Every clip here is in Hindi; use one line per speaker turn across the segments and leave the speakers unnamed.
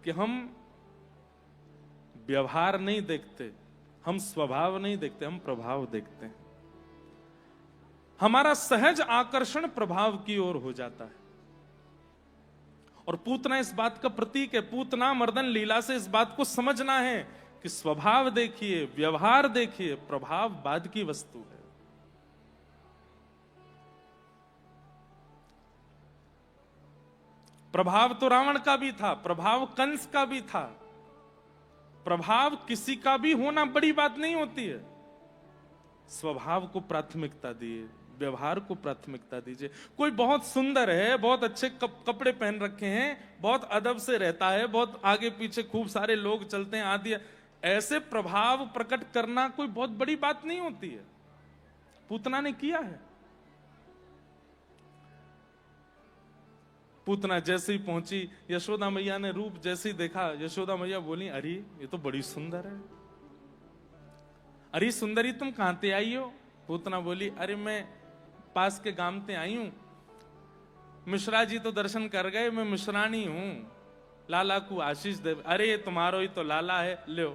कि हम व्यवहार नहीं देखते, हम स्वभाव नहीं देखते, हम प्रभाव देखते हैं। हमारा सहज आकर्षण प्रभाव की ओर हो जाता है। और पूतना इस बात का प्रतीक है। पूतना मर्दन लीला से इस बात को समझना है कि स्वभाव देखिए, व्यवहार देखिए, प्रभाव बाद की वस्तु है। प्रभाव तो रावण का भी था, प्रभाव कंस का भी था। प्रभाव किसी का भी होना बड़ी बात नहीं होती है। स्वभाव को प्राथमिकता दिए, व्यवहार को प्राथमिकता दीजिए। कोई बहुत सुंदर है, बहुत अच्छे कपड़े पहन रखे हैं, बहुत अदब से रहता है, बहुत आगे पीछे खूब सारे लोग चलते हैं आदि, ऐसे प्रभाव प्रकट करना कोई बहुत बड़ी बात नहीं होती है। पूतना ने किया है। पूतना जैसे ही पहुंची, यशोदा मैया ने रूप जैसे ही देखा, यशोदा मैया बोली, अरे ये तो बड़ी सुंदर है। अरे सुंदरी तुम कहां से आई हो? पूतना बोली, अरे मैं पास के गांव से आई हूं, मिश्रा जी तो दर्शन कर गए, मैं मिश्रानी हूं, लाला को आशीष दे। अरे तुम्हारो ही तो लाला है, लो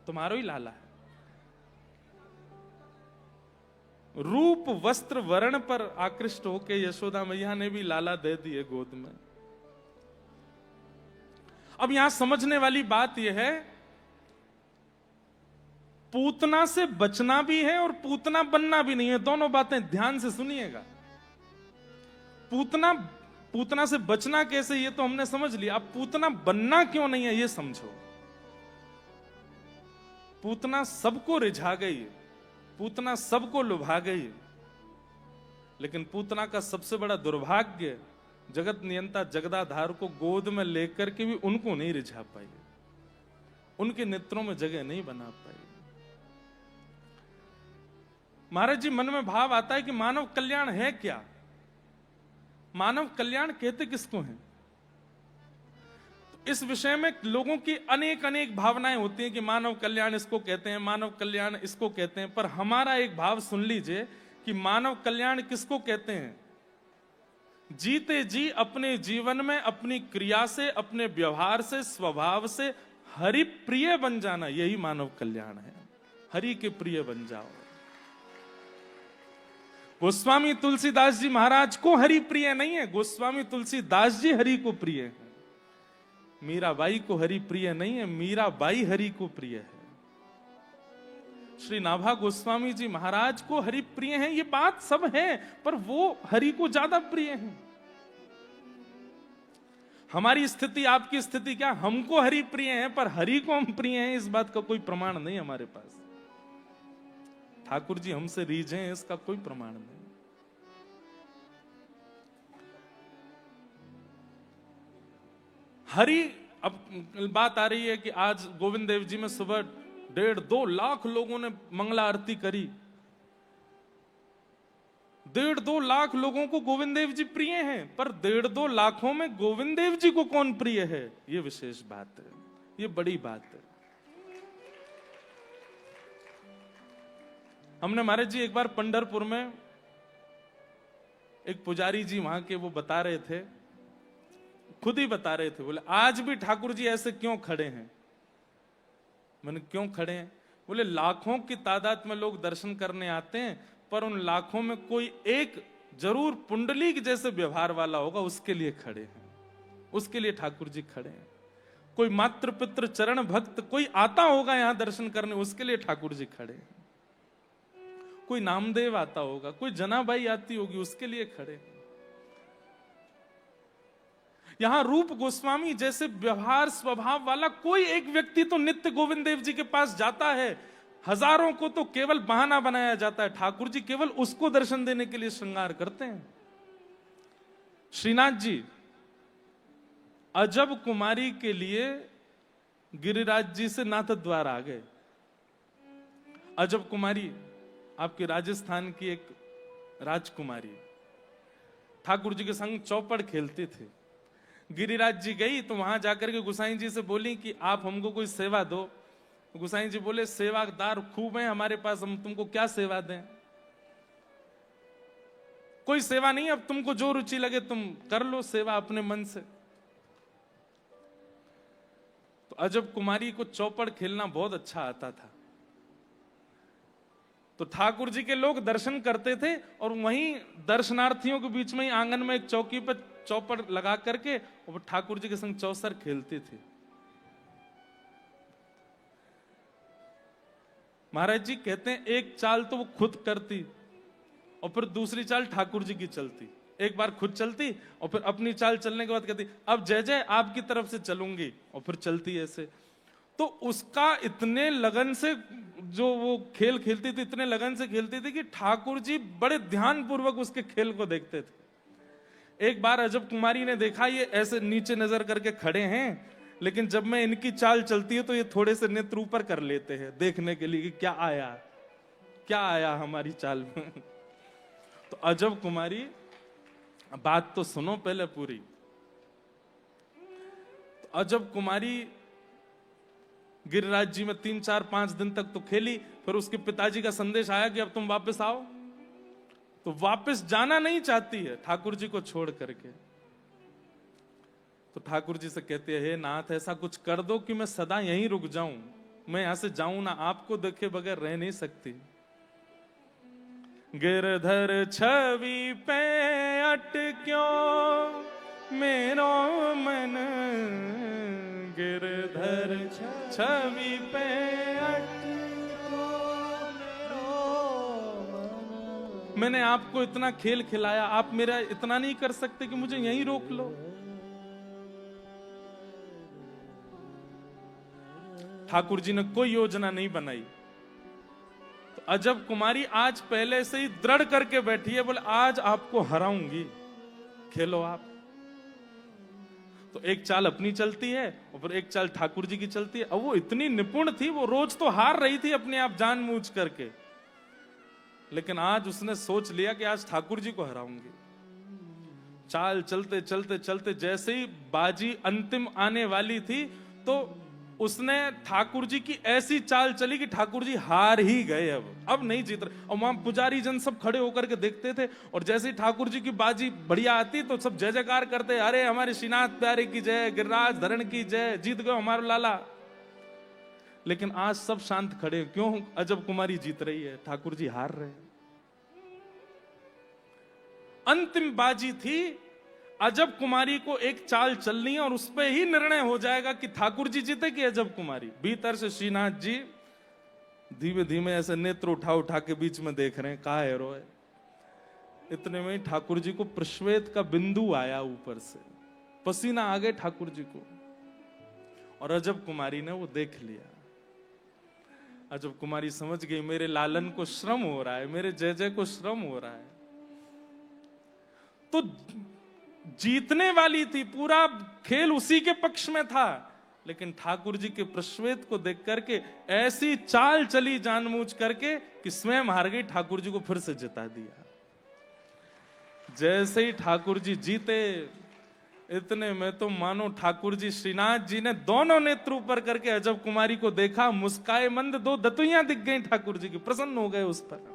तुम्हारो ही लाला है। रूप वस्त्र वर्ण पर आकृष्ट होके यशोदा मैया ने भी लाला दे दिए गोद में। अब यहां समझने वाली बात यह है, पूतना से बचना भी है और पूतना बनना भी नहीं है। दोनों बातें ध्यान से सुनिएगा। पूतना से बचना कैसे, ये तो हमने समझ लिया। अब पूतना बनना क्यों नहीं है, ये समझो। पूतना सबको रिझा गई, पूतना सबको लुभा गई, लेकिन पूतना का सबसे बड़ा दुर्भाग्य, जगत नियंता जगदाधार को गोद में लेकर के भी उनको नहीं रिझा पाई, उनके नेत्रों में जगह नहीं बना पाई। महाराज जी, मन में भाव आता है कि मानव कल्याण है क्या? मानव कल्याण कहते किसको है? तो इस विषय में लोगों की अनेक अनेक भावनाएं होती हैं कि मानव कल्याण इसको कहते हैं, मानव कल्याण इसको कहते हैं। पर हमारा एक भाव सुन लीजिए कि मानव कल्याण किसको कहते हैं? जीते जी अपने जीवन में अपनी क्रिया से, अपने व्यवहार से, स्वभाव से हरि प्रिय बन जाना, यही मानव कल्याण है। हरि के प्रिय बन जाओ। गोस्वामी तुलसीदास जी महाराज को हरि प्रिय नहीं है, गोस्वामी तुलसीदास जी हरि को प्रिय है। मीराबाई को हरि प्रिय नहीं है, मीराबाई हरि को प्रिय है। श्री नाभा गोस्वामी जी महाराज को हरि प्रिय है, ये बात सब है, पर वो हरि को ज्यादा प्रिय है। हमारी स्थिति, आपकी स्थिति क्या? हमको हरि प्रिय है, पर हरि को हम प्रिय हैं, इस बात का कोई प्रमाण नहीं हमारे पास। ठाकुर जी हमसे रीझे हैं, इसका कोई प्रमाण नहीं। हरि, अब बात आ रही है कि आज गोविंद देव जी में सुबह 1.5-2 लाख लोगों ने मंगला आरती करी। 1.5-2 लाख लोगों को गोविंद देव जी प्रिय हैं, पर 1.5-2 लाखों में गोविंद देव जी को कौन प्रिय है, ये विशेष बात है, ये बड़ी बात है। हमने महाराज जी एक बार पंढरपुर में एक पुजारी जी वहां के, वो बता रहे थे, खुद ही बता रहे थे, बोले आज भी ठाकुर जी ऐसे क्यों खड़े हैं? मैंने क्यों खड़े हैं? बोले लाखों की तादाद में लोग दर्शन करने आते हैं, पर उन लाखों में कोई एक जरूर पुंडलीक जैसे व्यवहार वाला होगा, उसके लिए खड़े हैं, उसके लिए ठाकुर जी खड़े हैं। कोई मातृ पितृ चरण भक्त कोई आता होगा यहां दर्शन करने, उसके लिए ठाकुर जी खड़े हैं। कोई नामदेव आता होगा, कोई जनाबाई आती होगी, उसके लिए खड़े। यहां रूप गोस्वामी जैसे व्यवहार स्वभाव वाला कोई एक व्यक्ति तो नित्य गोविंद देव जी के पास जाता है, हजारों को तो केवल बहाना बनाया जाता है। ठाकुर जी केवल उसको दर्शन देने के लिए श्रृंगार करते हैं। श्रीनाथ जी अजब कुमारी के लिए गिरिराज जी से नाथ द्वार आ गए। अजब कुमारी आपके राजस्थान की एक राजकुमारी, ठाकुर जी के संग चौपड़ खेलते थे। गिरिराज जी गई तो वहां जाकर के गोसाई जी से बोली कि आप हमको कोई सेवा दो। गोसाई जी बोले सेवादार खूब हैं हमारे पास, हम तुमको क्या सेवा दें? कोई सेवा नहीं, अब तुमको जो रुचि लगे तुम कर लो सेवा अपने मन से। तो अजब कुमारी को चौपड़ खेलना बहुत अच्छा आता था। तो ठाकुर जी के लोग दर्शन करते थे और वहीं दर्शनार्थियों के बीच में ही आंगन में एक चौकी पर चौपड़ लगा करके और ठाकुर जी के संग चौसर खेलते थे। महाराज जी कहते हैं एक चाल तो वो खुद करती और फिर दूसरी चाल ठाकुर जी की चलती। एक बार खुद चलती और फिर अपनी चाल चलने के बाद कहती अब जय जय आपकी तरफ से चलूंगी, और फिर चलती ऐसे। तो उसका इतने लगन से जो वो खेल खेलती थी, इतने लगन से खेलती थी कि ठाकुर जी बड़े ध्यान पूर्वक उसके खेल को देखते थे। एक बार अजब कुमारी ने देखा ये ऐसे नीचे नजर करके खड़े हैं, लेकिन जब मैं इनकी चाल चलती है तो ये थोड़े से नेत्र ऊपर कर लेते हैं देखने के लिए कि क्या आया हमारी चाल में। तो अजब कुमारी, बात तो सुनो पहले पूरी। तो अजब कुमारी गिरिराज जी में 3, 4, 5 दिन तक तो खेली। फिर उसके पिताजी का संदेश आया कि अब तुम वापस आओ। तो वापस जाना नहीं चाहती है ठाकुर जी को छोड़ करके। तो ठाकुर जी से कहते हैं हे नाथ ऐसा कुछ कर दो कि मैं सदा यहीं रुक जाऊं, मैं यहां से जाऊं ना, आपको देखे बगैर रह नहीं सकती। गिरधर छवि पे अटक्यो मेरो मन, गिरधर छवि पे अटक्यो मेरो मन। मैंने आपको इतना खेल खिलाया, आप मेरा इतना नहीं कर सकते कि मुझे यहीं रोक लो। ठाकुर जी ने कोई योजना नहीं बनाई। तो अजब कुमारी आज पहले से ही दृढ़ करके बैठी है, बोले आज आपको हराऊंगी, खेलो आप। तो एक चाल अपनी चलती है और फिर एक चाल ठाकुर जी की चलती है। अब वो इतनी निपुण थी, वो रोज तो हार रही थी अपने आप जानबूझ करके, लेकिन आज उसने सोच लिया कि आज ठाकुर जी को हराऊंगी। चाल चलते चलते चलते जैसे ही बाजी अंतिम आने वाली थी तो उसने ठाकुर जी की ऐसी चाल चली कि ठाकुर जी हार ही गए। अब नहीं जीत रहे। और वहां पुजारी जन सब खड़े होकर के देखते थे, और जैसे ही ठाकुर जी की बाजी बढ़िया आती तो सब जय जयकार करते, अरे हमारे श्रीनाथ प्यारे की जय, गिरिराज धरण की जय, जीत गए हमारा लाला। लेकिन आज सब शांत खड़े, क्यों? अजब कुमारी जीत रही है, ठाकुर जी हार रहे। अंतिम बाजी थी, अजब कुमारी को एक चाल चलनी है और उस पर ही निर्णय हो जाएगा कि ठाकुर जी जीते कि अजब कुमारी। भीतर से श्रीनाथ जी धीमे धीमे ऐसे नेत्र उठा उठा के बीच में देख रहे हैं, कहा है रोए। इतने में ठाकुर जी को प्रश्वेत का बिंदु आया, ऊपर से पसीना आ गए ठाकुर जी को, और अजब कुमारी ने वो देख लिया। अजब कुमारी समझ गई मेरे लालन को श्रम हो रहा है, मेरे जय जय को श्रम हो रहा है। तो जीतने वाली थी, पूरा खेल उसी के पक्ष में था, लेकिन ठाकुर जी के प्रश्वेत को देख करके ऐसी चाल चली जानबूझ करके कि स्वयं हार गई, ठाकुर जी को फिर से जिता दिया। जैसे ही ठाकुर जी जीते, इतने में तो मानो ठाकुर जी श्रीनाथ जी ने दोनों नेत्र ऊपर करके अजब कुमारी को देखा, मुस्काए मंद, 2 दतुइयां दिख गई ठाकुर जी की, प्रसन्न हो गए उस पर।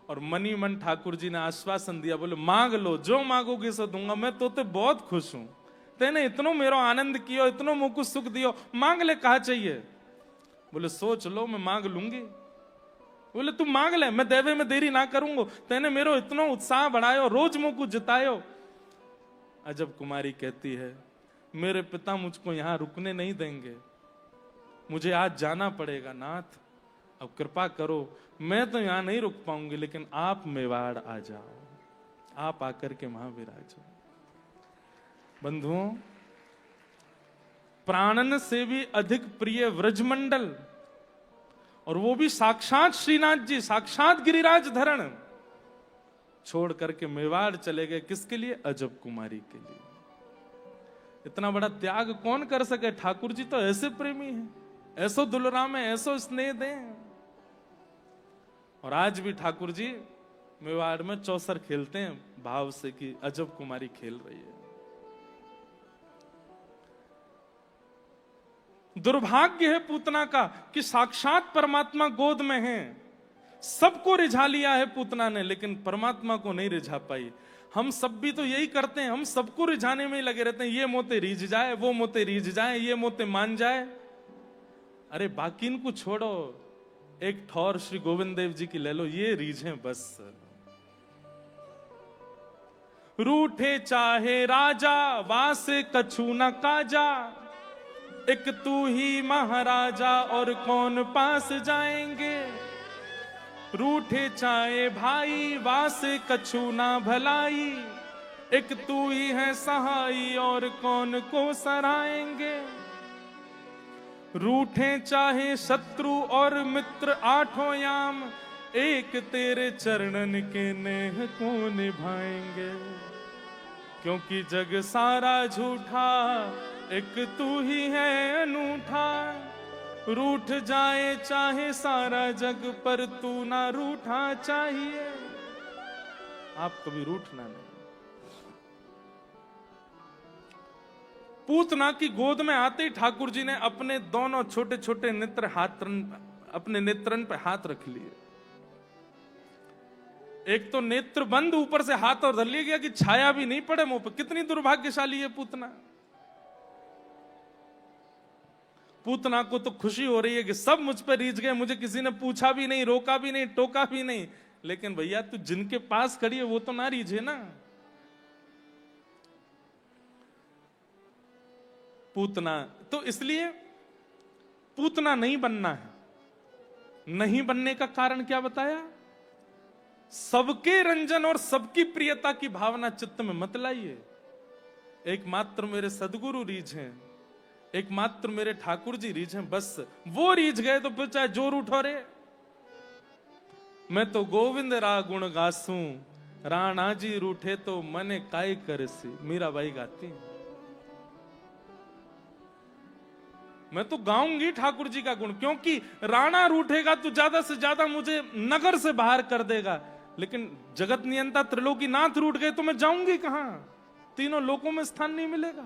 और मनी मन ठाकुर जी ने आश्वासन दिया, बोले मांग लो, जो मांगोगे सो दूंगा, मैं तो बहुत खुश हूं, तेने इतनो मेरो आनंद कियो, इतनो मुझको सुख दियो, मांग ले, कहा चाहिए? बोले सोच लो, मैं मांग लूंगी। बोले तू मांग ले, मैं देवे में देरी ना करूंगा, तेने मेरो इतनो उत्साह बढ़ायो, रोज मुझको जितायो। अजब कुमारी कहती है मेरे पिता मुझको यहां रुकने नहीं देंगे, मुझे आज जाना पड़ेगा नाथ, अब कृपा करो, मैं तो यहां नहीं रुक पाऊंगी, लेकिन आप मेवाड़ आ जाओ, आप आकर के वहां विराजो। बंधुओं, प्राणन से भी अधिक प्रिय व्रजमंडल, और वो भी साक्षात श्रीनाथ जी, साक्षात गिरिराज धरण, छोड़ करके मेवाड़ चले गए। किसके लिए? अजब कुमारी के लिए। इतना बड़ा त्याग कौन कर सके? ठाकुर जी तो ऐसे प्रेमी हैं, ऐसो दुलराम है, ऐसो स्नेह दें। और आज भी ठाकुर जी मेवाड़ में चौसर खेलते हैं भाव से कि अजब कुमारी खेल रही है। दुर्भाग्य है पूतना का कि साक्षात परमात्मा गोद में है, सबको रिझा लिया है पूतना ने, लेकिन परमात्मा को नहीं रिझा पाई। हम सब भी तो यही करते हैं, हम सबको रिझाने में ही लगे रहते हैं, ये मोते रीझ जाए, वो मोते रीझ जाए, ये मोते मान जाए। अरे बाकी इनको छोड़ो, एक ठौर श्री गोविंद देव जी की ले लो, ये रीझें बस। रूठे चाहे राजा, वासे कछु न काजा, एक तू ही महाराजा और कौन पास जाएंगे। रूठे चाहे भाई, वासे कछु ना भलाई, एक तू ही है सहाई और कौन को सराएंगे। रूठे चाहे शत्रु और मित्र आठों याम, एक तेरे चरणन के नेह को निभाएंगे। क्योंकि जग सारा झूठा, एक तू ही है अनूठा। रूठ जाए चाहे सारा जग, पर तू ना रूठा चाहिए। आप कभी रूठना नहीं। पूतना की गोद में आते ही ठाकुर जी ने अपने दोनों छोटे छोटे नेत्र अपने नेत्रन पे हाथ रख लिए। एक तो नेत्र बंद, ऊपर से हाथ और धर लिया गया कि छाया भी नहीं पड़े मुंह पे। कितनी दुर्भाग्यशाली है पूतना। पूतना को तो खुशी हो रही है कि सब मुझ पर रीझ गए, मुझे किसी ने पूछा भी नहीं, रोका भी नहीं, टोका भी नहीं। लेकिन भैया तू जिनके पास खड़ी है वो तो ना रीझे ना। पूतना तो इसलिए पूतना नहीं बनना है। नहीं बनने का कारण क्या बताया? सबके रंजन और सबकी प्रियता की भावना चित्त में मत लाइए। एकमात्र मेरे सदगुरु रीझ हैं, एकमात्र मेरे ठाकुर जी रीझ हैं, बस वो रीझ गए तो फिर चाहे जोर उठो रे। मैं तो गोविंद रा गुण गासूं, राणा जी रूठे तो मने काय करसी। मीराबाई गाती है। मैं तो गाऊंगी ठाकुर जी का गुण, क्योंकि राणा रूठेगा तो ज्यादा से ज्यादा मुझे नगर से बाहर कर देगा, लेकिन जगत नियंता त्रिलोकी नाथ रूठ गए तो मैं जाऊंगी कहां? तीनों लोकों में स्थान नहीं मिलेगा।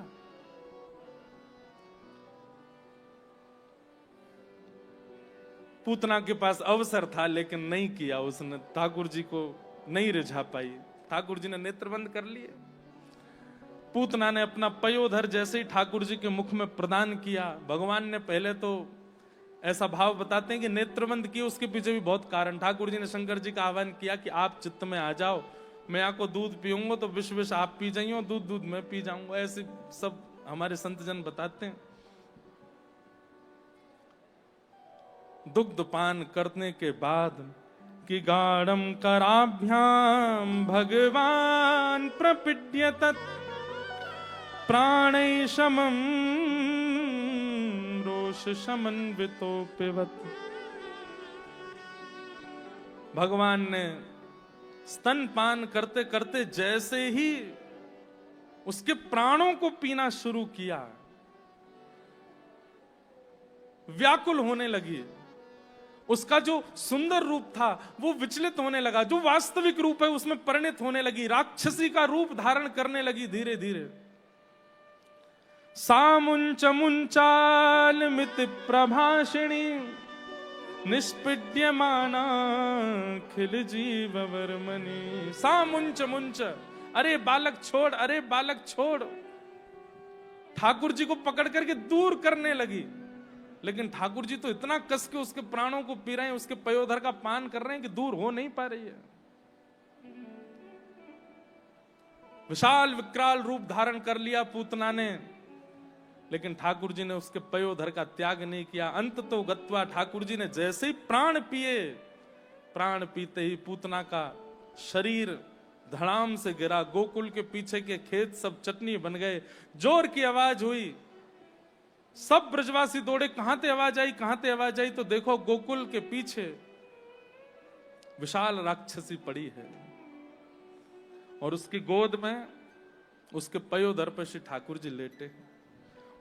पूतना के पास अवसर था लेकिन नहीं किया उसने, ठाकुर जी को नहीं रिझा पाई। ठाकुर जी ने नेत्र बंद कर लिए। पूतना ने अपना पयोधर जैसे ही ठाकुर जी के मुख में प्रदान किया, भगवान ने पहले तो ऐसा भाव बताते हैं कि नेत्र बंद किए, उसके पीछे भी बहुत कारण। ठाकुर जी ने शंकर जी का आह्वान किया कि आप चित्त में आ जाओ, मैं आपको दूध पीऊंगा तो विष विष आप पी जाइए, दूध दूध मैं पी जाऊंगा। ऐसे सब हमारे संत जन बताते हैं। दुग्ध पान करने के बाद कि गाढ़म कराभ्याम भगवान प्रपीड्य तत् प्राणै शमं रोष समन्वितोऽपिवत्। भगवान ने स्तन पान करते करते जैसे ही उसके प्राणों को पीना शुरू किया, व्याकुल होने लगी। उसका जो सुंदर रूप था वो विचलित होने लगा, जो वास्तविक रूप है उसमें परिणित होने लगी, राक्षसी का रूप धारण करने लगी धीरे धीरे। सामुंच मुंचालमित प्रभाषिणी निष्पीड्यमाना खिल जीव वर्मणि। सामुंच मुंच, अरे बालक छोड़, अरे बालक छोड़। ठाकुर जी को पकड़ करके दूर करने लगी, लेकिन ठाकुर जी तो इतना कस के उसके प्राणों को पी रहे हैं, उसके पयोधर का पान कर रहे हैं कि दूर हो नहीं पा रही है। विशाल विकराल रूप धारण कर लिया पूतना ने, लेकिन ठाकुर जी ने उसके पयोधर का त्याग नहीं किया। अंत तो गत्वा, ठाकुर जी ने जैसे ही प्राण पिए, प्राण पीते ही पूतना का शरीर धड़ाम से गिरा। गोकुल के पीछे के खेत सब चटनी बन गए। जोर की आवाज हुई, सब ब्रजवासी दौड़े, कहां ते आवाज आई, कहां ते आवाज आई? तो देखो गोकुल के पीछे विशाल राक्षसी पड़ी है और उसकी गोद में उसके पयोधर पर श्री ठाकुर जी लेटे।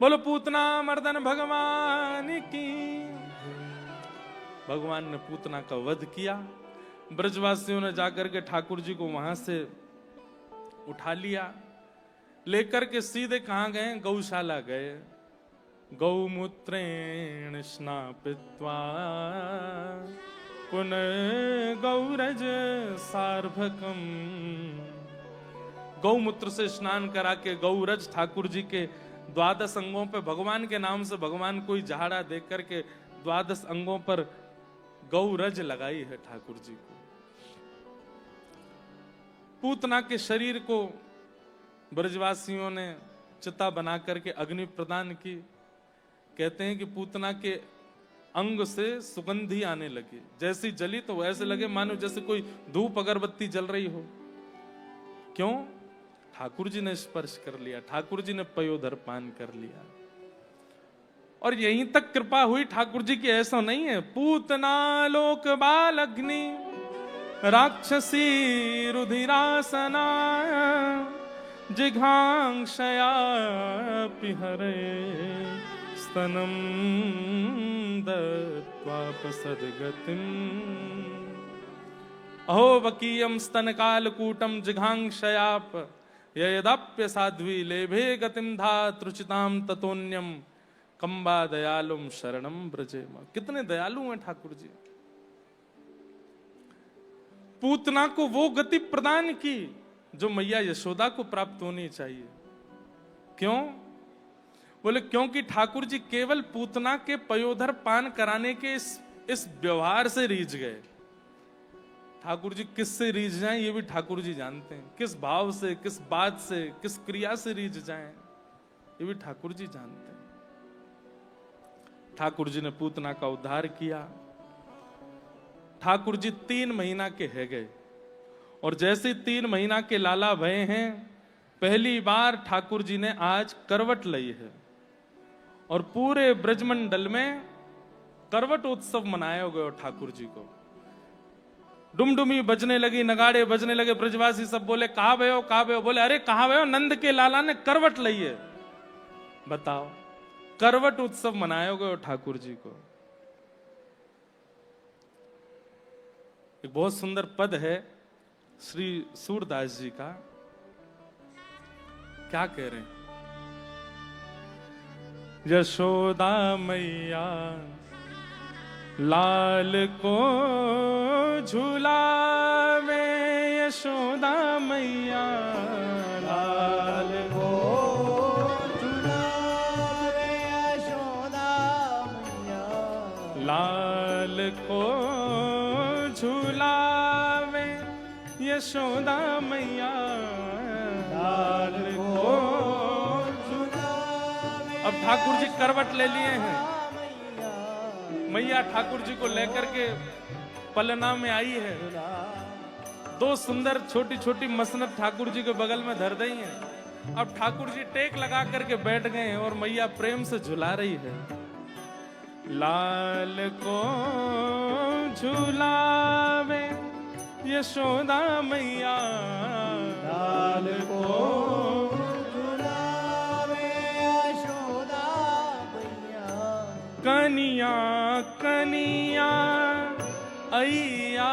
बोलो पूतना मर्दन भगवान की। भगवान ने पूतना का वध किया। ब्रजवासियों ने जाकर के ठाकुर जी को वहां से उठा लिया, लेकर के सीधे कहां गए? गौशाला गए। गौमूत्रेण स्नापित्वा पुनः गौरज सार्भकम गौमूत्र से स्नान करा के गौरज ठाकुर जी के 12 अंगों पे भगवान के नाम से भगवान कोई झाड़ा दे करके 12 अंगों पर गौरज लगाई है ठाकुर जी को। पूतना के शरीर को ब्रजवासियों ने चिता बना करके अग्नि प्रदान की। कहते हैं कि पूतना के अंग से सुगंधी आने लगी, जैसी जली तो ऐसे लगे मानो जैसे कोई धूप अगरबत्ती जल रही हो। क्यों? ठाकुर जी ने स्पर्श कर लिया, ठाकुर जी ने पयोधर पान कर लिया। और यहीं तक कृपा हुई ठाकुर जी की, ऐसा नहीं है। पूतना लोक बाल अग्नि राक्षसी रुधिरासना जिघांक्षया पिहरे स्तनम दत्वापसद्गतिम् अहो वकीयम स्तनकालकूटम जिघांक्षयाप यदाप्य साध्वी लेभे गतिम धातृचिताम ततोन्यम कंबा दयालुम शरणम ब्रजेम। कितने दयालु हैं ठाकुर जी। पूतना को वो गति प्रदान की जो मैया यशोदा को प्राप्त होनी चाहिए। क्यों? बोले क्योंकि ठाकुर जी केवल पूतना के पयोधर पान कराने के इस व्यवहार से रीझ गए। ठाकुर जी किससे रीझ जाएं ये भी ठाकुर जी जानते हैं, किस भाव से, किस बात से, किस क्रिया से रीझ जाएं ये भी ठाकुर जी जानते हैं। ठाकुर जी ने पूतना का उद्धार किया। ठाकुर जी 3 महीना के है गए और जैसे 3 महीना के लाला भये हैं, पहली बार ठाकुर जी ने आज करवट ली है और पूरे ब्रजमंडल में करवट उत्सव मनाया गया ठाकुर जी को। डुमडुमी बजने लगी, नगाड़े बजने लगे, ब्रजवासी सब बोले कहां भयो, कहां भयो? बोले अरे कहां भयो, नंद के लाला ने करवट ली है। बताओ, करवट उत्सव मनाया गया ठाकुर जी को। एक बहुत सुंदर पद है श्री सूरदास जी का, क्या कह रहे हैं? यशोदा मैया लाल को झूलावे, यशोदा मैया लाल को झूलावे, यशोदा मैया लाल को झूलावे, यशोदा मैया लाल को झूलावे। अब ठाकुर जी करवट ले लिए हैं, मैया ठाकुर जी को लेकर के पलना में आई है। 2 सुंदर छोटी छोटी मसनद ठाकुर जी के बगल में धर दी हैं। अब ठाकुर जी टेक लगा करके बैठ गए हैं और मैया प्रेम से झुला रही है। लाल को झुलावे, यशोदा मैया लाल को झुलावे, यशोदा मैया कनिया कनिया अय्या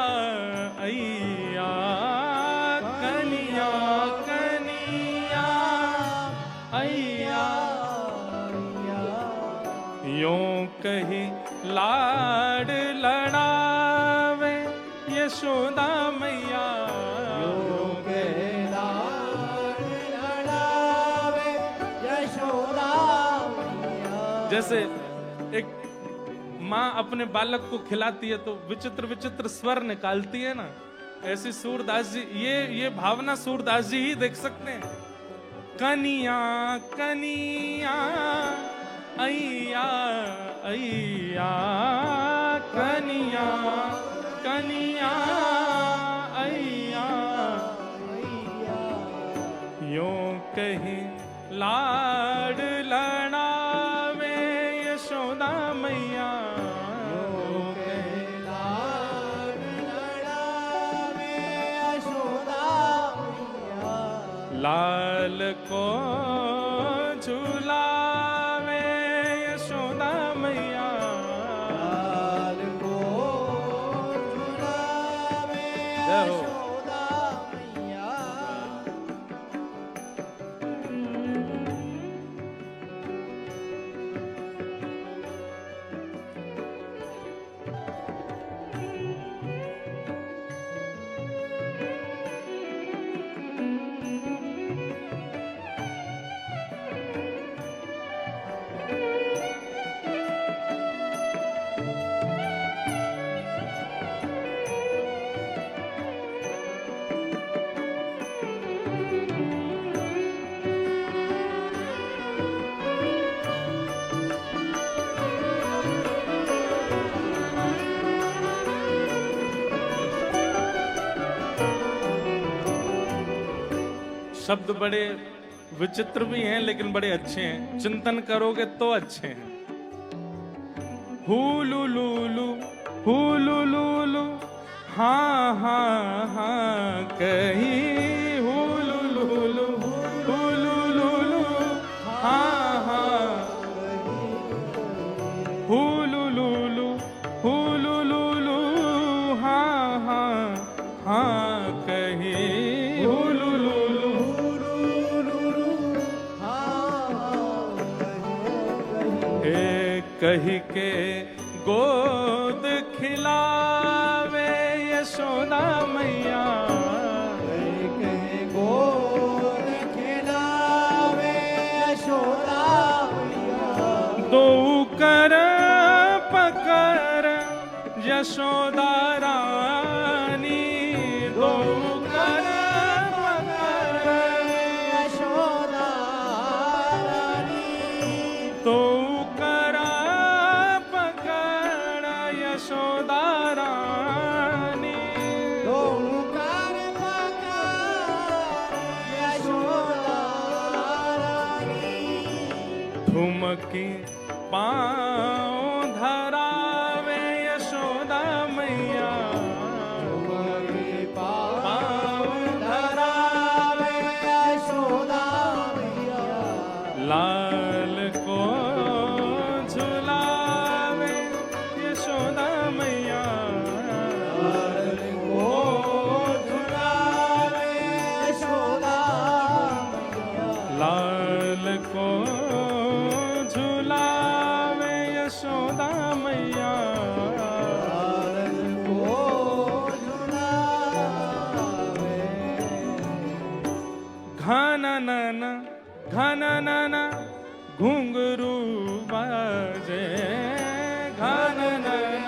अय्या, कनिया कनिया अय्या यों कही लाड लड़ावे, यशोदा मैया यों कही लाड लड़ावे, यशोदा मैया। जैसे एक माँ अपने बालक को खिलाती है तो विचित्र विचित्र स्वर निकालती है ना, ऐसी सूरदास जी, ये भावना सूरदास जी ही देख सकते हैं। कनिया कनिया अय्या अय्या, कनिया कनिया अय्या यों कहीं लाड लड़ावे, यशोदा मैया लाल को झुलावे, यशोदा मैया लाल को झुलावे, यशोदा मैया। शब्द बड़े विचित्र भी हैं लेकिन बड़े अच्छे हैं, चिंतन करोगे तो अच्छे हैं। हुलू लूलू हाँ हाँ हाँ कहीं हुलू लूलू हाँ हाँ हुलू लूलू हाँ हाँ हाँ कहीं हुलू लूलू कही के गोद खिलावे यशोदा मैया,
कहीं गोद खिलावे यशोदा मैया,
दो कर पकर यशोदा रानी, दो कर पकर
यशोदा रानी,
तो यशोदा रानी,
ओंकार यशोदा रानी,
ठुमकी पाँव धरावे यशोदा मैया,
पाँव धरावे यशोदा मैया,
लाल को झुलावे यशोदा मैया, लाल को झुलावे यशोदा मैया, घन नन घुंघरू बाजे, घन नन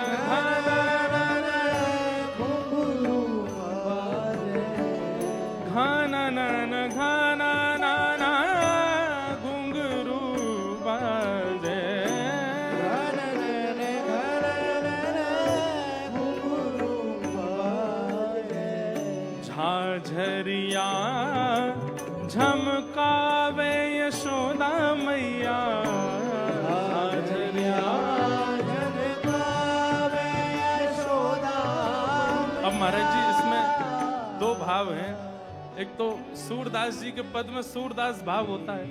घुंघरू बाजे,
घन नन घुंघरू बाजे,
घुंघरू बाजे,
झाझरिया झमकावे यशोदा मैया, झाझरिया
झमकावे यशोदा।
अब महाराज जी इसमें दो भाव हैं, एक तो सूरदास जी के पद में सूरदास भाव होता है,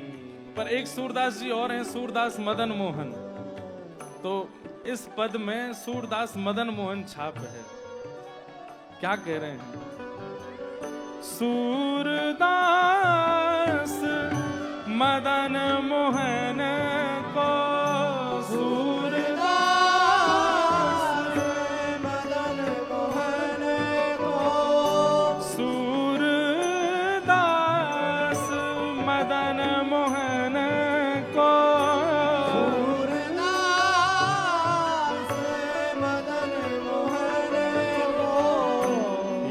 पर एक सूरदास जी और हैं सूरदास मदन मोहन, तो इस पद में सूरदास मदन मोहन छाप है। क्या कह रहे हैं? सूरदास मदन मोहन को, सूरदास
मदन मोहन को,
सूरदास मदन मोहन को,
सूरदास मदन मोहन को,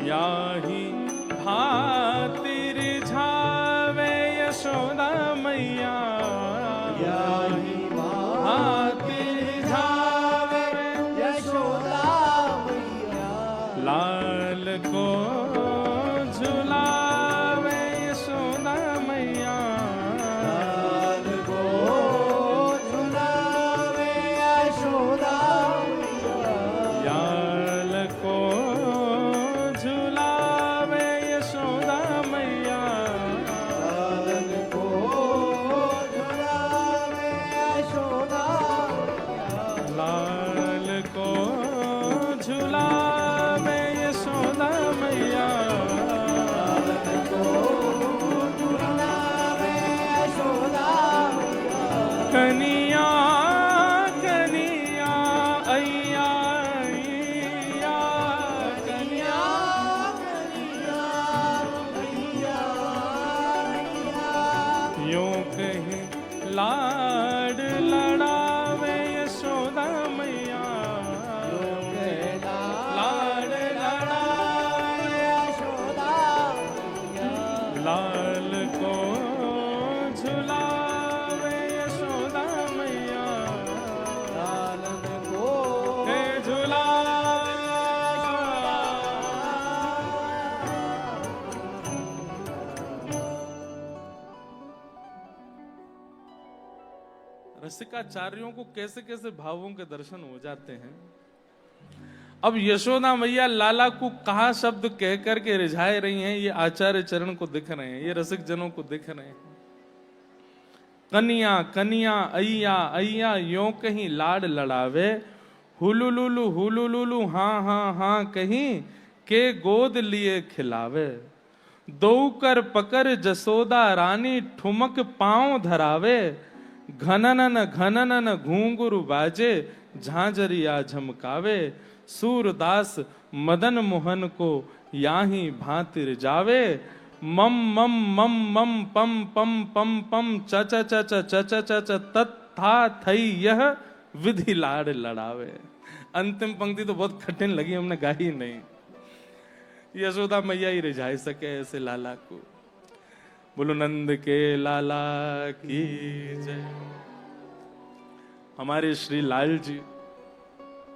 याही भातिर झावे यशोदा मैया,
याही
भातिर झावे
यशोदा मैया,
लाल को झुलावे यशोदा मैया,
लाल को झुलावे यशोदा मैया,
लाल को झुलावे यशोदा मैया,
लाल को झुलावे यशोदा मैया,
लाल को झुलावे यशोदा मैया,
लाल को झुलावे यशोदा मैया,
कनिया कनिया अय्या अय्या कनिया, यूं कहीं लाड लड़ावे यशोदा मैया, लाड लड़ावे लाल को झुलावे यशोदा मैया, रसिकाचार्यों को कैसे कैसे भावों के दर्शन हो जाते हैं। अब यशोदा मैया लाला को कहा शब्द कह करके रिझाए रही हैं, ये आचार्य चरण को दिख रहे हैं, ये रसिक जनों को दिख रहे हैं। कनिया कनिया अय्या अय्या यो कहीं लाड लड़ावे, हुलुलुलु हुलुलुलु हाँ हाँ हाँ कहीं के गोद लिए खिलावे। दो कर पकर जसोदा रानी ठुमक पांव धरावे, घननन घननन घूंघरू बाजे झांझरिया झमकावे। सूरदास मदन मोहन को याही भांतिर जावे, मम मम मम मम पम पम पम पम च च च च च च च च तत्था थई यह विधि लाड़ लड़ावे। अंतिम पंक्ति तो बहुत कठिन लगी, हमने गाई नहीं। यशोदा मैया ही रिझाई सके ऐसे लाला को। बोलो नंद के लाला की जय। हमारे श्री लाल जी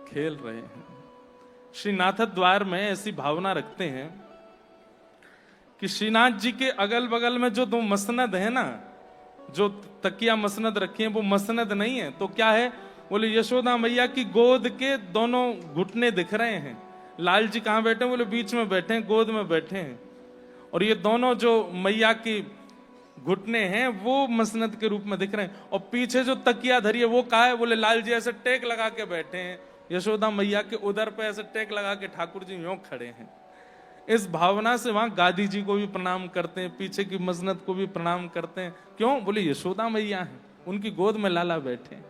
खेल रहे हैं। श्रीनाथ द्वार में ऐसी भावना रखते हैं कि श्रीनाथ जी के अगल बगल में जो दो मसनद है ना, जो तकिया मसनद रखी है, वो मसनद नहीं है तो क्या है? बोले यशोदा मैया की गोद के दोनों घुटने दिख रहे हैं। लाल जी कहां बैठे हैं? बोले बीच में बैठे हैं, गोद में बैठे हैं। और ये दोनों जो मैया की घुटने हैं वो मसनद के रूप में दिख रहे हैं। और पीछे जो तकिया धरी है वो कहा है? बोले लाल जी ऐसे टेक लगा के बैठे हैं, यशोदा मैया के उधर पे ऐसे टेक लगा के ठाकुर जी यूं खड़े हैं। इस भावना से वहां गादी जी को भी प्रणाम करते हैं, पीछे की मसनद को भी प्रणाम करते हैं। क्यों? बोले यशोदा मैया है, उनकी गोद में लाला बैठे हैं।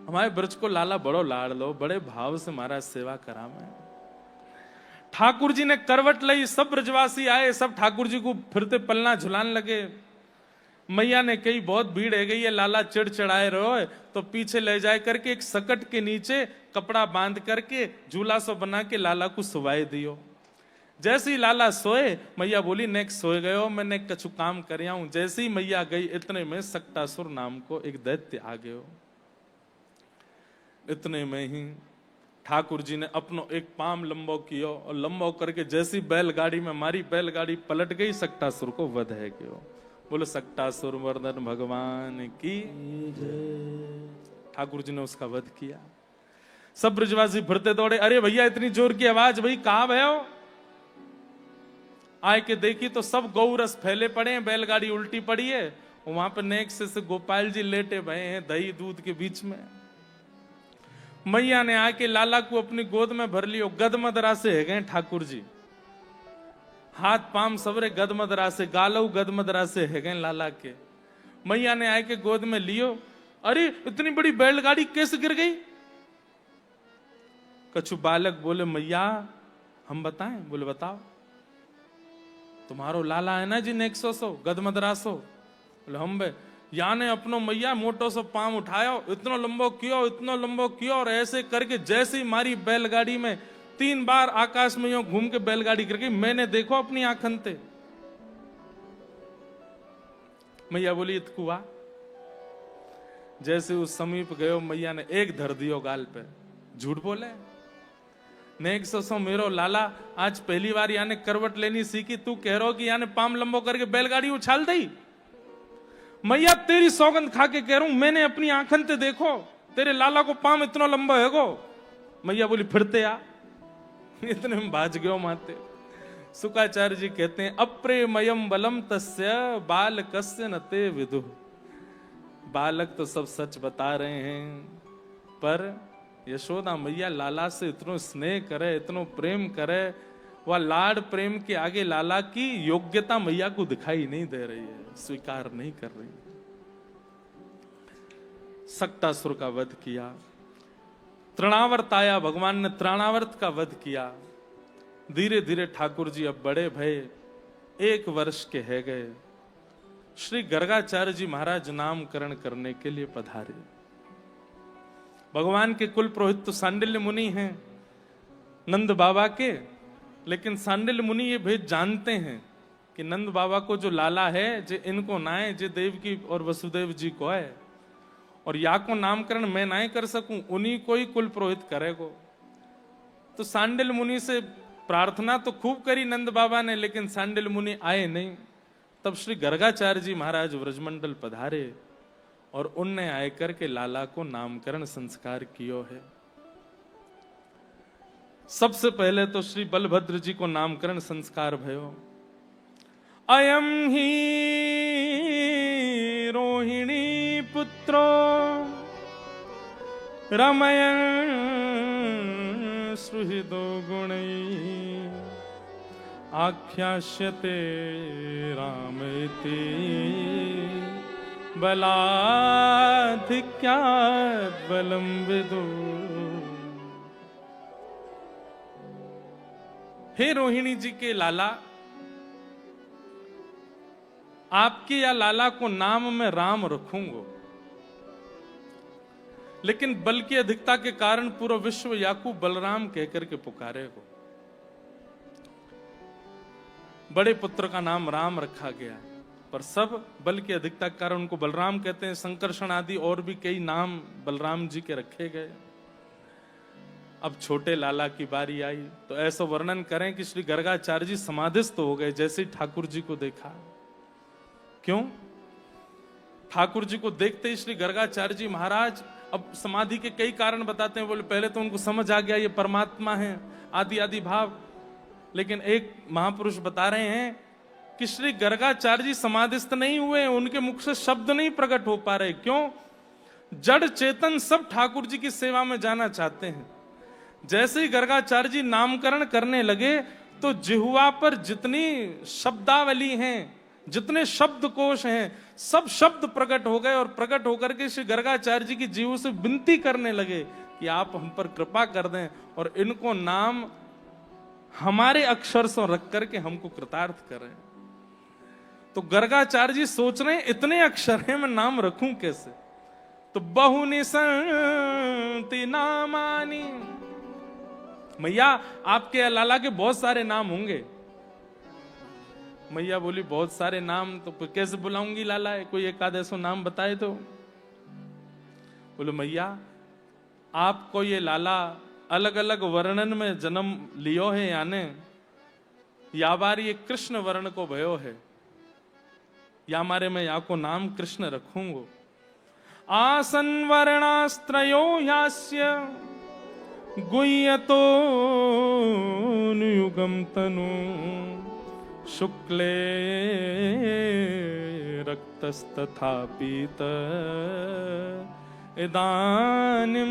हमारे ब्रज को लाला बड़ो लाड़ लो, बड़े भाव से महाराज सेवा करा में। ठाकुर जी ने करवट ली, सब ब्रजवासी आए, सब ठाकुर जी को फिरते पलना झुलाने लगे। मैया ने कही बहुत भीड़ है गई है, लाला चिड़चिड़ाए रहो, तो पीछे ले जाए करके एक सकट के नीचे कपड़ा बांध करके झूला सो बना के लाला को सुवाए दियो। जैसे ही लाला सोए, मैया बोली नेक्स्ट सोए गए हो, मैंने कछु काम कर हूं। जैसे ही मैया गई, इतने में सक्टासुर नाम को एक दैत्य आ गए। इतने में ही ठाकुर जी ने अपनो एक पाम लंबो कियो और लंबो करके जैसी बैलगाड़ी में मारी, बैलगाड़ी पलट गई, सक्टासुर को वध है गयो। बोलो सक्टासुर मर्दन भगवान की। ठाकुर जी ने उसका वध किया। सब ब्रजवासी फिरते दौड़े, अरे भैया इतनी जोर की आवाज, भाई कहां भयो? आए के देखी तो सब गौरस फैले पड़े हैं, बैलगाड़ी उल्टी पड़ी है। वहां पर नेक्स्ट से गोपाल जी लेटे भये हैं दही दूध के बीच में। मैया ने आके लाला को अपनी गोद में भर लियो। गदमदरा से है गए ठाकुर जी, हाथ पाम सबरे गदमदरा से, गालऊ गदमदरा से है गए लाला के। मैया ने आके गोद में लियो। अरे इतनी बड़ी बैलगाड़ी कैसे गिर गई? कछु बालक बोले मैया हम बताएं? बोले बताओ। तुम्हारो लाला है ना जी नेक्सो सो गदमदरासो? बोले हम बे। या ने अपनो मैया मोटो सो पाम उठायो, इतनो लंबो कियो, इतनो लंबो कियो, और ऐसे करके जैसे ही मारी बैलगाड़ी में 3 बार आकाश में यूं घूम के बैलगाड़ी गिर गई। मैंने देखो अपनी आंखन ते। मैया बोली इतकुआ। जैसे उस समीप गयो, मैया ने एक धर दियो गाल पे। झूठ बोले? नेक सो मेरो लाला आज पहली बार याने करवट लेनी सीखी, तू कह रहा हो कि याने पाम लंबो करके बैलगाड़ी उछाल दी? मैया तेरी सौगंध खा के कह रहा हूं, मैंने अपनी आंखन ते देखो तेरे लाला को पाम इतना लंबा है गो। मैया बोली फिरते आ। इतने में बाज गयो माते। सुकाचार्य जी कहते हैं अप्रेमयम बलम तस्य बालकस्य न ते विदु। बालक तो सब सच बता रहे हैं, पर यशोदा मैया लाला से इतनो स्नेह करे, इतनो प्रेम करे, वह लाड प्रेम के आगे लाला की योग्यता मैया को दिखाई नहीं दे रही है, स्वीकार नहीं कर रही। सक्टासुर का वध किया। तृणावर्त आया, भगवान ने तृणावर्त का वध किया। धीरे धीरे ठाकुर जी अब बड़े भय, 1 वर्ष के है गए। श्री गर्गाचार्य जी महाराज नामकरण करने के लिए पधारे। भगवान के कुल पुरोहित तो सांडिल्य मुनि हैं नंद बाबा के, लेकिन सांडिल्य मुनि ये भेद जानते हैं कि नंद बाबा को जो लाला है जे इनको नाए, जे देवकी और वसुदेव जी को है, और या को नामकरण मैं ना कर सकूं, उन्हीं को ही कुल पुरोहित करेगो। तो सांडिल्य मुनि से प्रार्थना तो खूब करी नंद बाबा ने, लेकिन सांडिल्य मुनि आए नहीं। तब श्री गर्गाचार्य जी महाराज व्रजमंडल पधारे और उनने आकर के लाला को नामकरण संस्कार कियो है। सबसे पहले तो श्री बलभद्र जी को नामकरण संस्कार भयो। अयम ही रोहिणी पुत्रो रमयन सुहृदो गुणै आख्यास्यते रामेति बलाधिक्यात् बलं विदु। हे रोहिणी जी के लाला, आपके या लाला को नाम में राम रखूंगा, लेकिन बल की अधिकता के कारण पूरा विश्व याकू बलराम कहकर के पुकारे हो। बड़े पुत्र का नाम राम रखा गया, पर सब बल की अधिकता के कारण उनको बलराम कहते हैं। संकर्षण आदि और भी कई नाम बलराम जी के रखे गए। अब छोटे लाला की बारी आई तो ऐसा वर्णन करें कि श्री गर्गाचार्य जी समाधिस्थ हो गए जैसे ही ठाकुर जी को देखा। क्यों? ठाकुर जी को देखते ही श्री गर्गाचार्य जी महाराज, अब समाधि के कई कारण बताते हैं। बोले पहले तो उनको समझ आ गया ये परमात्मा है, आदि आदि भाव। लेकिन एक महापुरुष बता रहे हैं कि श्री गर्गाचार्य जी समाधिस्थ नहीं हुए, उनके मुख से शब्द नहीं प्रकट हो पा रहे। क्यों? जड़ चेतन सब ठाकुर जी की सेवा में जाना चाहते हैं। जैसे ही गर्गाचार्य जी नामकरण करने लगे तो जिह्वा पर जितनी शब्दावली हैं, जितने शब्दकोश हैं, सब शब्द प्रकट हो गए और प्रकट होकर के श्री गर्गाचार्य जी की जीव से विनती करने लगे कि आप हम पर कृपा कर दें और इनको नाम हमारे अक्षर से रख करके हमको कृतार्थ करें। तो गर्गाचार्य जी सोच रहे हैं इतने अक्षर हैं, मैं नाम रखूं कैसे? तो बहुनि संति नामानि, मैया आपके लाला के बहुत सारे नाम होंगे। मैया बोली बहुत सारे नाम तो कैसे बुलाऊंगी लाला है, कोई एक आध ऐसा नाम बताए तो। बोले मैया आपको ये लाला अलग अलग वर्णन में जन्म लियो है याने, या बार ये कृष्ण वर्ण को भयो है, या मारे मैं या को नाम कृष्ण रखूंगो। आसन वर्णास्त्रयो यास्य गुह्यतो युगम तनु शुक्ले रक्तस्तथा पीत इदानीं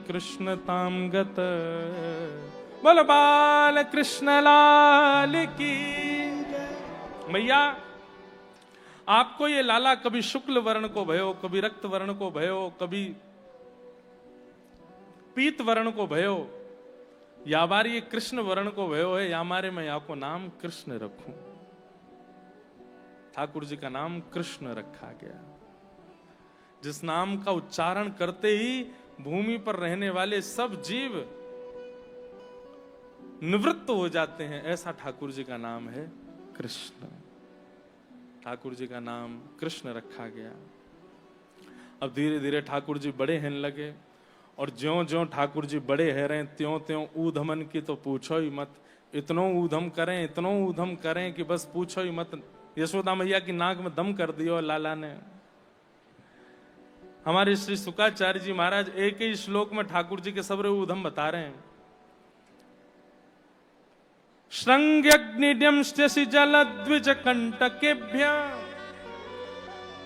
कृष्णतां गत। बोल बाल कृष्ण लाल की। मैया आपको ये लाला कभी शुक्ल वर्ण को भयो, कभी रक्त वर्ण को भयो, कभी पीत वर्ण को भयो, या बार ये कृष्ण वर्ण को भयो है, या मारे मैं या को नाम कृष्ण रखूं। ठाकुर जी का नाम कृष्ण रखा गया, जिस नाम का उच्चारण करते ही भूमि पर रहने वाले सब जीव निवृत्त हो जाते हैं, ऐसा ठाकुर जी का नाम है कृष्ण। ठाकुर जी का नाम कृष्ण रखा गया। अब धीरे धीरे ठाकुर जी बड़े हैं लगे, और ज्यों ज्यों ठाकुर जी बड़े है रहे त्यों त्यों ऊधमन की तो पूछो ही मत। इतनो ऊधम करें, इतनो ऊधम करें कि बस पूछो ही मत। यशोदा मैया की नाक में दम कर दियो लाला ने। हमारे श्री शुकाचार्य जी महाराज एक ही श्लोक में ठाकुर जी के सबरे ऊधम बता रहे हैं। श्रृंग्यग्निड्यंश्चि जलद्विज कंटकेभ्य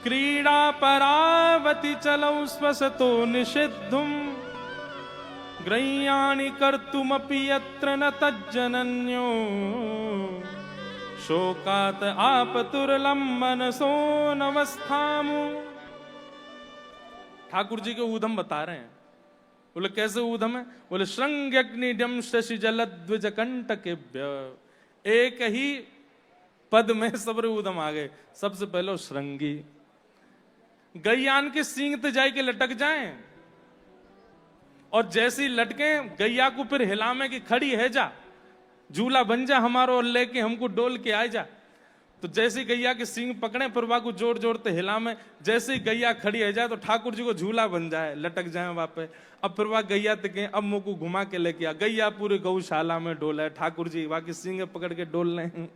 क्रीडा परावति चलौ स्वसतो निषिद्धुम ग्रह्याणि कर्तुमपि यत्र न तज्जनन्यो शोकात आपतुर्लंबनसो नवस्थामु। ठाकुर जी के ऊधम बता रहे हैं। बोले कैसे ऊधम है? बोले श्रृंग्यग्निड्यम शशि जलद्विज कंटकेभ्य। एक ही पद में सबरे ऊधम आ गए। सबसे पहले श्रृंगी, गैयान के सींग तो जाए के लटक जाएं, और जैसी लटके गैया को फिर हिला में कि खड़ी है जा, झूला बन जा हमारो और लेके हमको डोल के आ जा। तो जैसे गैया के सींग पकड़े फिर को जोर जोर ते हिला में, जैसे ही गैया खड़ी है जाए तो ठाकुर जी को झूला बन जाए, लटक जाए वहां पे। अब फिर वह गैया तक अब मुंह को घुमा के लेके आ, गैया पूरे गौशाला में डोला है, ठाकुर जी वहां की सींग पकड़ के डोल रहे हैं।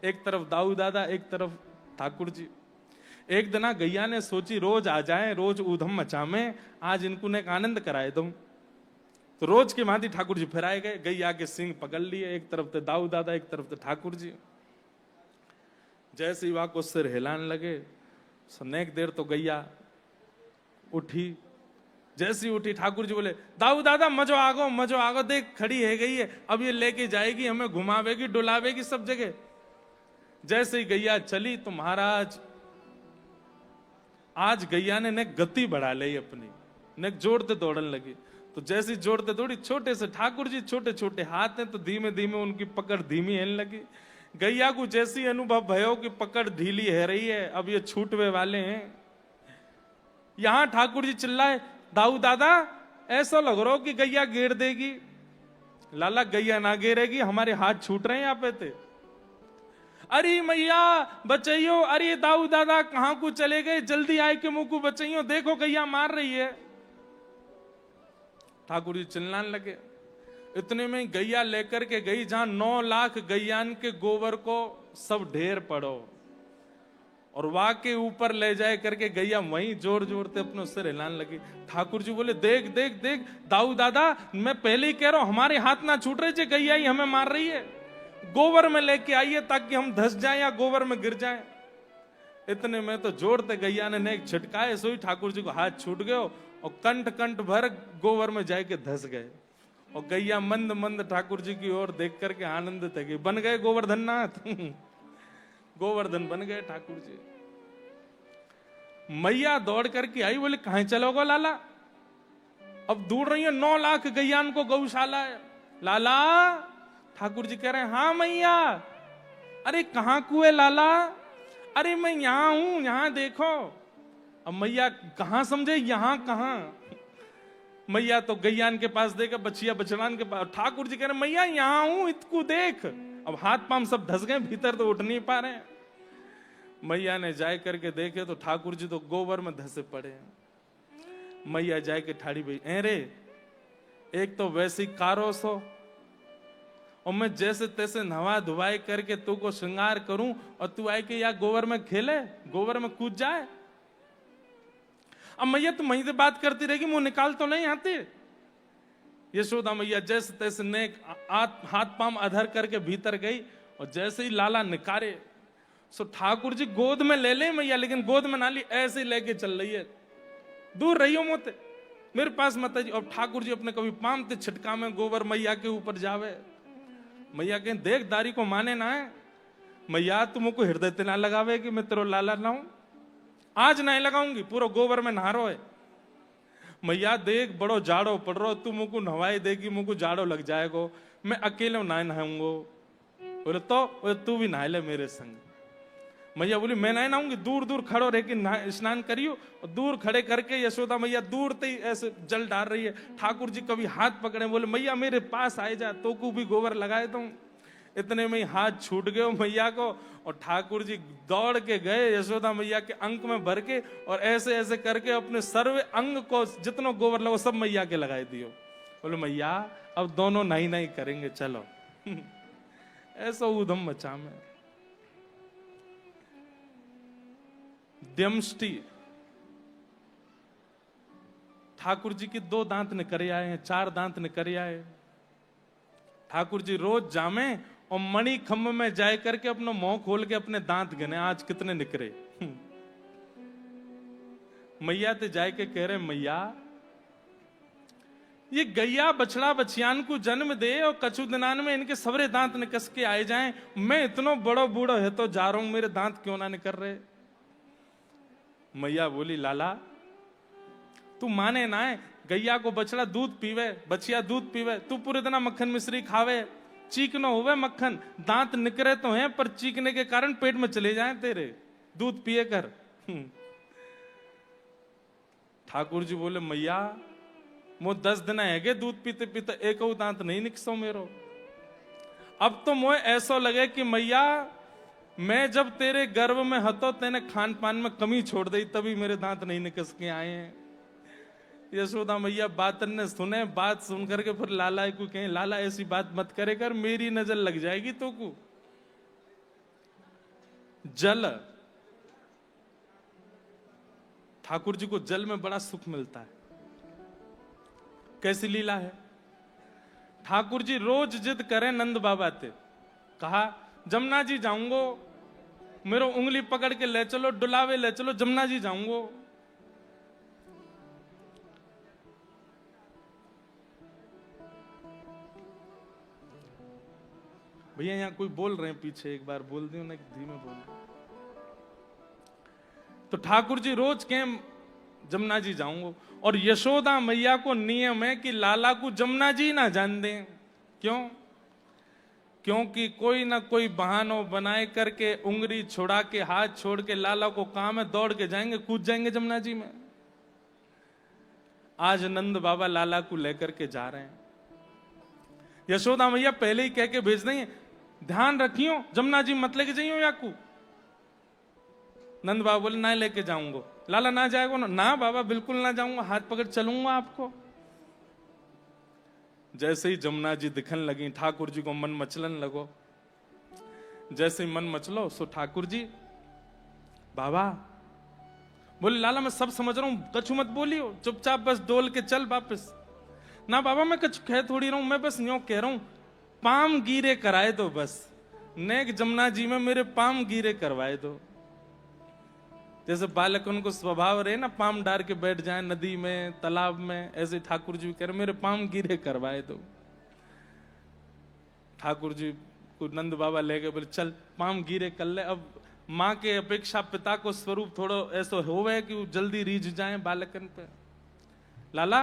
एक तरफ दाऊ दादा, एक तरफ ठाकुर जी। एक दिन गैया ने सोची रोज आ जाए, रोज ऊधम मचामे, आज इनको ने एक आनंद कराए दूं। तो रोज के भांति ठाकुर जी फिराए गए, गैया के सिंह पकड़ लिए, एक तरफ थे दाऊ दादा, एक तरफ थे ठाकुर जी। जैसे ही वहां को सिर हिलाने लगे, सनेक देर तो गैया उठी। जैसी उठी ठाकुर जी बोले, दाऊ दादा मजो आगो, देख खड़ी है गई है, अब ये लेके जाएगी, हमें घुमावेगी डुलावेगी सब जगह। जैसे ही गैया चली तो महाराज आज गैया ने गति बढ़ा ली अपनी, ने जोड़ते दौड़ने लगी। तो जैसी जोड़ते दौड़ी, छोटे से ठाकुर जी, छोटे छोटे हाथ हैं, तो धीमे धीमे उनकी पकड़ धीमी होने लगी। गैया को जैसी अनुभव भयो कि पकड़ ढीली है रही है, अब ये छूटवे वाले हैं। यहां ठाकुर जी चिल्लाए, दाऊ दादा ऐसा लग रहा हो कि गैया गेर देगी। लाला गैया ना गेरेगी, हमारे हाथ छूट रहे हैं यहाँ पे थे। अरे मैया बचाइयो, अरे दाऊ दादा कहां को चले गए, जल्दी आए के मुंह को बचाइयो, देखो गैया मार रही है। ठाकुर जी चिल्लाने लगे। इतने में गैया लेकर के गई जहां 9 लाख गैयान के गोबर को सब ढेर पड़ो, और वहां के ऊपर ले जाए करके गैया वहीं जोर जोर से अपने सिर हिलाने लगी। ठाकुर जी बोले, देख देख देख दाऊ दादा, मैं पहले ही कह रहा हूं हमारे हाथ ना छूट रहे थे, गैया ही हमें मार रही है। गोबर में लेके आइए ताकि हम धस जाएं या गोबर में गिर जाएं। इतने में तो जोरते गैया ने एक छिटकाए, सोई ठाकुर जी को हाथ छूट गयो और कंठ कंठ भर गोबर में जाके धस गए। और गैया मंद मंद ठाकुर जी की ओर देख करके आनंदित है, बन गए गोवर्धन नाथ। गोवर्धन बन गए ठाकुर जी। मैया दौड़ करके आई, बोले कहां चलोगे लाला, अब दूर रही है 9 लाख गैयान को गौशाला है। लाला ठाकुर जी कह रहे हैं, हाँ मैया। अरे कहां कुएं लाला, अरे मैं यहां हूं, यहां देखो। अब मैया कहां समझे, यहां कहां। मैया तो गैयान के पास देगा, बचिया बचड़ान के पास। ठाकुर जी कह रहे मैया यहां हूं, इतकू देख। अब हाथ पांव सब धस गए, भीतर तो उठ नहीं पा रहे। मैया ने जाए करके देखे तो ठाकुर जी तो गोबर में धसे पड़े हैं। मैया जाए के ठाड़ी भाई, रे एक तो वैसी कारोस हो, और मैं जैसे तैसे नवा धुवाई करके तू को श्रृंगार करूं, और तू आए के या गोबर में खेले, गोबर में कूद जाए। अब मैया तुम वहीं से बात करती रहेगी, मुंह निकाल तो नहीं आती। यशोदा मैया जैसे तैसे नेक हाथ पांव अधर करके भीतर गई, और जैसे ही लाला निकारे सो ठाकुर जी गोद में ले ले मैया, लेकिन गोद में ना ली, ऐसे ही लेके चल रही है, दूर रहियो मोते, मेरे पास मत जी। और ठाकुर जी अपने कभी पामते छिटका में गोबर मैया के ऊपर जावे। मैया कहें देख दारी को माने ना है, मैया तुमको हृदय ते ना लगावे कि मैं तेरो लाला लाऊं, आज नहीं लगाऊंगी, पूरा गोबर में नहारो है। मैया देख बड़ो जाड़ो पड़ रहा, तू मुझको नहवाई देगी, मुझको जाड़ो लग जाएगो, मैं अकेले ना नहाऊंगो। बोले तो तू भी नहा ले मेरे संग। मैया बोली मैं नहीं नहाऊंगी, दूर दूर खड़ो रह के स्नान करियो। और दूर खड़े करके यशोदा मैया दूर से ही ऐसे जल डाल रही है। ठाकुर जी कभी हाथ पकड़े, बोले मैया मेरे पास आए जा, तो को भी गोबर लगाए दूं। इतने में ही हाथ छूट गए मैया को, और ठाकुर जी दौड़ के गए यशोदा मैया के अंक में भर के, और ऐसे ऐसे करके अपने सर्व अंग को जितना गोबर लगो सब मैया के लगाए दियो। बोले मैया अब दोनों नहीं नहीं करेंगे, चलो। ऐसा ऊधम मचा में। दमष्टि ठाकुर जी की 2 दांत निकरे आए हैं, 4 दांत निकरे आए। ठाकुर जी रोज जामे और मणि खम्भ में जाए करके अपना मुंह खोल के अपने दांत गिने, आज कितने निकरे। मैया ते जाए के कह रहे मैया ये गैया बछड़ा बछियान को जन्म दे और कछु दिनान में इनके सबरे दांत निकस के आए जाएं, मैं इतना बड़ा बूढ़ा है तो जा रहा हूं, मेरे दांत क्यों ना निकल रहे। मैया बोली लाला तू माने ना है, गैया को बछड़ा दूध पीवे, बछिया दूध पीवे, तू पूरे दिन मक्खन मिश्री खावे, चीकनो होवे मक्खन, दांत निकरे तो हैं पर चीकने के कारण पेट में चले जाएं तेरे, दूध पिए कर। ठाकुर जी बोले मैया मो 10 दिन है दूध पीते पीते एक दांत नहीं निकसो मेरो। अब तो मोए ऐसा लगे कि मैया मैं जब तेरे गर्भ में हतो तेने खान पान में कमी छोड़ दी, तभी मेरे दांत नहीं निकस के आए हैं। यशोदा मैया बातन ने सुने, बात सुन करके फिर लाला को कहें लाला ऐसी बात मत करे कर, मेरी नजर लग जाएगी तो को। जल ठाकुर जी को जल में बड़ा सुख मिलता है। कैसी लीला है? ठाकुर जी रोज जिद करें नंद बाबा ते, कहा जमुना जी जाऊंगो, मेरो उंगली पकड़ के ले चलो, डुलावे ले चलो, जमुना जी जाऊंगो। भैया यहां कोई बोल रहे हैं पीछे, एक बार बोल दियो ना, धीमे बोल। तो ठाकुर जी रोज के जमुना जी जाऊंगो, और यशोदा मैया को नियम है कि लाला को जमुना जी ना जान दें। क्यों? क्योंकि कोई ना कोई बहाना बनाए करके उंगली छुड़ा के, हाथ छोड़ के, लाला को काम है, दौड़ के जाएंगे, कूद जाएंगे जमुना जी में। आज नंद बाबा लाला को लेकर के जा रहे हैं। यशोदा मैया पहले ही कह के भेज देंगे, ध्यान रखियो जमुना जी मत लेके जाइयो याकू। नंद बाबा बोले ना लेके जाऊंगा। लाला ना जाएगा ना बाबा बिल्कुल ना जाऊंगा, हाथ पकड़ चलूंगा आपको। जैसे ही जमुना जी दिखने लगी, ठाकुर जी को मन मचलन लगो। जैसे ही मन मचलो सो ठाकुर जी, बाबा बोले लाला मैं सब समझ रहा हूं, कछु मत बोलियो, चुपचाप बस डोल के चल वापस। ना बाबा मैं कछु कह थोड़ी रहा हूं, मैं बस यूं कह रहा हूं पाम गीरे कराए दो, बस नेक जमुना जी में मेरे पाम गीरे करवाए दो। जैसे बालक उनको स्वभाव रहे ना, पाम डार के बैठ जाए नदी में, तालाब में, ऐसे ठाकुर जी कह रहे मेरे पाम गीरे करवाए दो। ठाकुर जी को नंद बाबा ले गए, बोले चल पाम गीरे कर ले। अब माँ के अपेक्षा पिता को स्वरूप थोड़ा ऐसा होवे कि वो जल्दी रीझ जाए बालकन पे। लाला